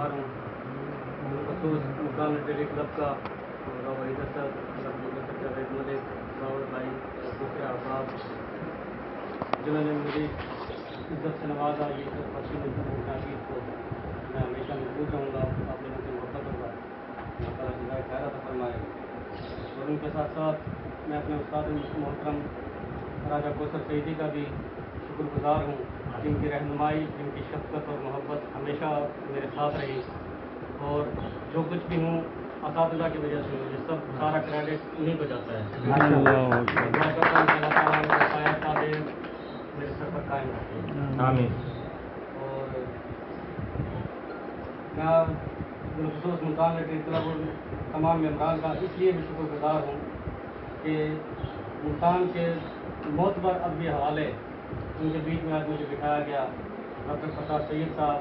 शुक्रगुजार हूँ खसूस मुकाम टेली क्लब का जावेद मलिक बाबर भाई दूसरे अहबाब जिन्होंने मुझे इज्जत से नवाजा। ये पश्चिम नाजीद को मैं हमेशा महफूज रहूँगा, आप लोगों से मोहब्बत होगा, अल्लाह ताला हिदायत खैरात फरमाए। और उनके साथ साथ मैं अपने उस्ताद मोहतरम राजा कौसर सईदी का भी शुक्रगुजार हूँ, जिनकी रहनुमाई, जिनकी शफ़क़त और मोहब्बत हमेशा मेरे साथ रही। और जो कुछ भी हूँ असातिज़ा की वजह से, मुझे सब सारा क्रेडिट उन्हीं को जाता है। मेरे सर पर कायम रखे। आमीन। और मैं बिलखुसूस मुल्तान टेली क्लब और तमाम मेम्बरान का इसलिए भी शुक्रगुजार हूँ कि मुल्तान के मोतबर अदबी हवाले उनके बीच में आज मुझे बिठाया गया। डॉक्टर फताह सैयद साहब,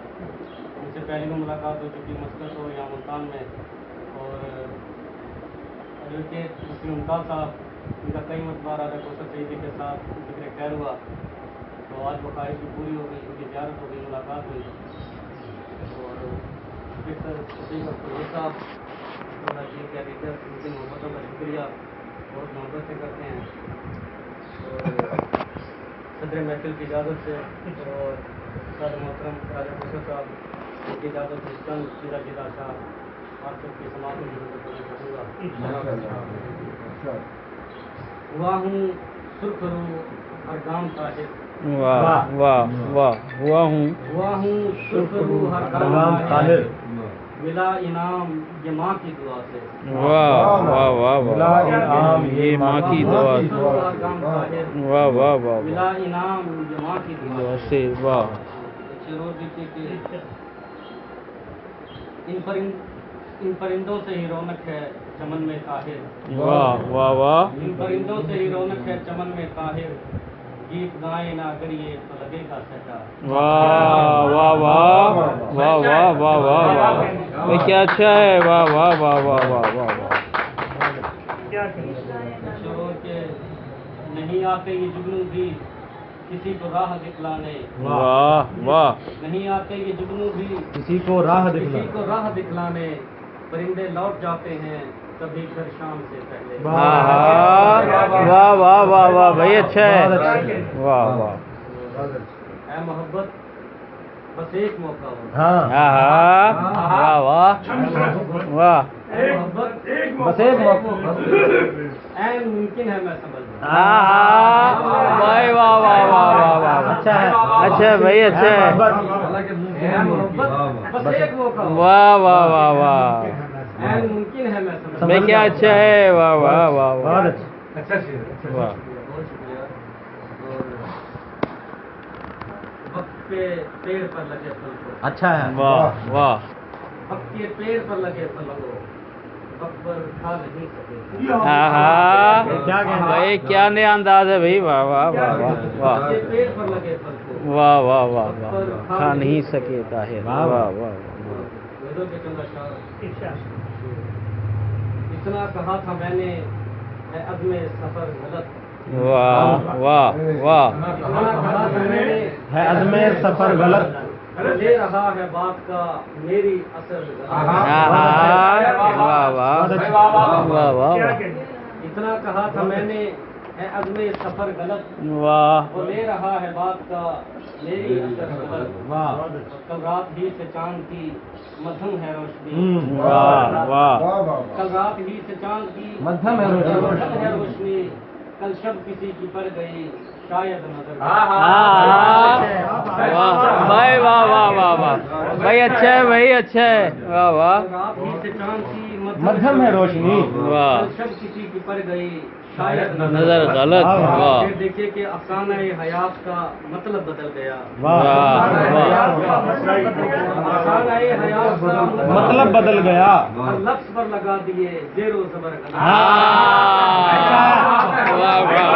उनसे पहली भी मुलाकात हो चुकी मस्कत हो यहाँ मुल्तान में। और एडवोकेट मुफ्ती मुमताज़ साहब, उनका कई मरतबा राजा कौसर सईदी के साथ जिक्र खैर हुआ, तो आज वो ख्वाहिश भी पूरी हो गई, उनकी ज़ियारत हो गई, मुलाकात हुई। और साहब उनकी मोहब्बतों का शुक्रिया बहुत मोहब्बत से करते हैं। और सदर महफिल की इजाज़त से और सदर मोहतरम राजा कौसर साहब की इजाज़त से चंद सीधा सीधा शाह आप सबकी समाज में हुआ हूँ सुर्ख रू हर गाम ताहिर। वाह वाह वाह। हुआ हूँ सुर्ख रू हर गाम ताहिर, मिला इनाम ये माँ की दुआ से। वाह वाह वाह वाह। ये माँ की दुआ से। वाह वाह वाह। मिला इनाम ये माँ की दुआ से। वाह। इन परिंदों से ही रौनक है चमन में ताहिर। वाह वाह वाह। इन परिंदों से ही रौनक है चमन में ताहिर, गीत गाए ना करिए तो लगेगा सजा। वाह वाह वाह वाह वाह वाह वाह वाह। ये क्या अच्छा है। वाह वाह वाह वाह वाह वाह वाह। के नहीं आते ये जुगनू भी किसी को राह दिखलाने। वाह वाह। नहीं आते ये जुगनू भी किसी को राह दिखलाने, परिंदे लौट जाते हैं कभी घर शाम से पहले। वाह वाह वाह वाह वाह भाई, अच्छा है। वाह वाह। ऐ मोहब्बत बस एक मौका हो। हाँ वाह वाह वाह। बस एक मौका। ऐन मुमकिन है मैं समझ लूं। भाई वाह वाह वाह वाह वाह। अच्छा है, अच्छा है भाई, अच्छा है। ऐ मोहब्बत बस एक मौका हो। वाह वाह वाह वाह। ऐन मुमकिन है मैं समझ भाई क्या अच्छा है। वाह वाह वाह वाह। बहुत अच्छा वाह। बहुत शुक्रिया। और वक्त पे पेड़ पर लगे फल को। अच्छा है। वाह वाह। वक्त के पेड़ पर लगे फल को वक्त पर खा नहीं सके। क्या कहना भाई क्या नया अंदाज है भाई। वाह वाह वाह वाह वाह। वक्त के पेड़ पर लगे फल को वाह वाह वाह वाह। खा नहीं सके ताहिर। वाह वाह वाह। वेदों के चंदा शाह। इतना कहा था मैंने है अज़्मे सफर गलत। वाह वाह वाह। इतना कहा था मैंने है अज़्मे सफर गलत, ले रहा है बात का मेरी असल गलत। वाह वाह वाह वाह। इतना कहा था मैंने है अज़्मे सफर गलत, वाह वो ले रहा है बात का मेरी असल गलत। वाह कल रात ही से चांद की मध्यम है रोशनी। वाह वाह। कल रात ही से चांद की मध्यम है रोशनी, कल शब किसी की पड़ गई शायद नजर। वाह भाई वाह वाह वाह वाह भाई, अच्छा है भाई, अच्छा है। वाह वाह। कल रात ही से चांद की मध्यम है रोशनी, वाह। कल शब किसी की पड़ गई शायद नजर गलत। वाह फिर देखिए कि अफसाना हयात का मतलब बदल गया। वाह अफसाना हयात का मतलब बदल गया। हर लफ्ज़ पर लगा दिए ज़ेरो ज़बर। वाह वाह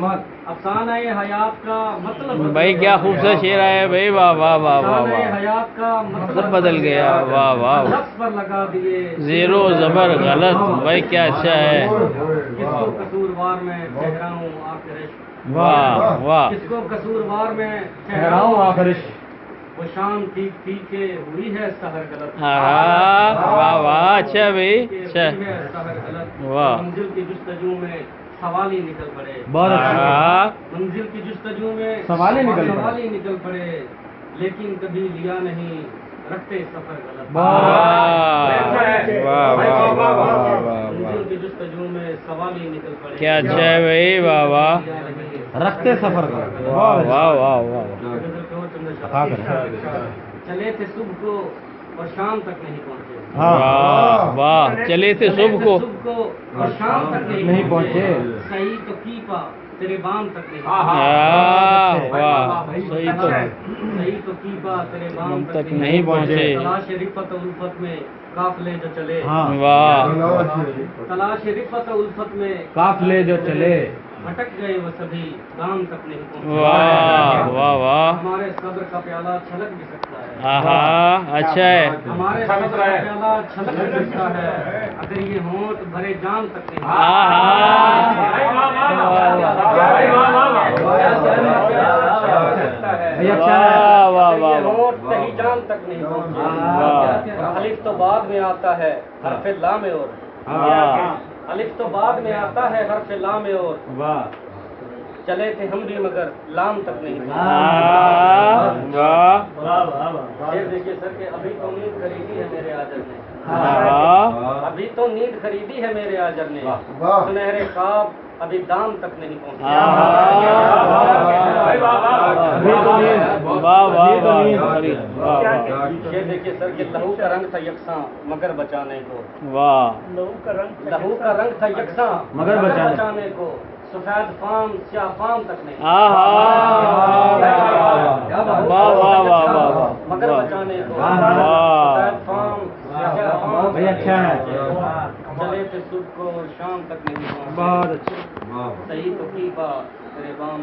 वाह अफसाना हयात का मतलब भाई क्या खूबसूरत शेर है भाई। वाह वाह वाह वाह अफसाना वाह। हयात का मतलब बदल गया। वाह वाह। लफ्ज़ पर लगा दिए जीरो जबर गलत। भाई क्या अच्छा है। किसको कसूरवार में ठहरा हूँ आखिर इश्क। واہ واہ کس کو قصوروار میں ٹھہراؤں آخرش وہ شام ٹھیک ٹھیک کے ہوئی ہے سحر غلط ہاں واہ واہ اچھا بھائی اچھا ہوئی ہے سحر غلط واہ منزل کی جستجو میں سوال ہی نکل پڑے بہت اچھا ہاں منزل کی جستجو میں سوال ہی نکل پڑے۔ سوال ہی نکل پڑے لیکن کبھی لیا نہیں رکھتے سفر غلط منزل کی جستجو میں سوال ہی نکل پڑے کیا اچھا ہے بھائی واہ واہ لیا نہیں رکھتے سفر کا واہ واہ واہ واہ غزل کہو چندر شاہ۔ عطا کرے۔ چلے تھے صبح کو اور شام تک نہیں پہنچے واہ واہ چلے تھے صبح کو اور شام تک نہیں پہنچے۔ صحیح تو کی پا تیرے بام تک نہیں واہ صحیح تو صحیح تو کی پا تیرے بام تک نہیں پہنچے تلاش رفت و الفت میں قافلے جو چلے ہاں واہ تلاش رفت و الفت میں قافلے جو چلے بھٹک گئے وہ سبھی دام تک نہیں پہنچے واہ واہ واہ ہمارے صبر کا پیالہ چھلک بھی سکتا ہے ہاں اچھا ہے ہمارے صبر کا پیالہ چھلک بھی سکتا ہے اگر یہ ہونٹ بھرے جام تک نہیں واہ واہ واہ ہونٹ صحیح جام تک نہیں پہنچے الف تو بعد میں آتا ہے حرف لا میں اور الف تو بعد میں آتا ہے حرف لا میں اور واہ چلے تھے ہم بھی مگر لام تک نہیں واہ یہ دیکھیے سر کہ ابھی تو نیند خریدی ہے میرے آجر نے ابھی تو نیند خریدی ہے میرے آجر نے سنہرے خواب ابھی دام تک نہیں پہنچے یہ دیکھیے سر کہ لہو کا رنگ تھا یکساں مگر بچانے کو واہ لہو کا رنگ تھا یکساں مگر بچانے کو سفید فام سیاہ فام تک نہیں مگر بچانے کو سفید فام سیاہ فام بھائی اچھا ہے چلے تھے صبح کو شام تک نہیں پہنچے بہت اچھا صحیح تو کی بات تیرے بام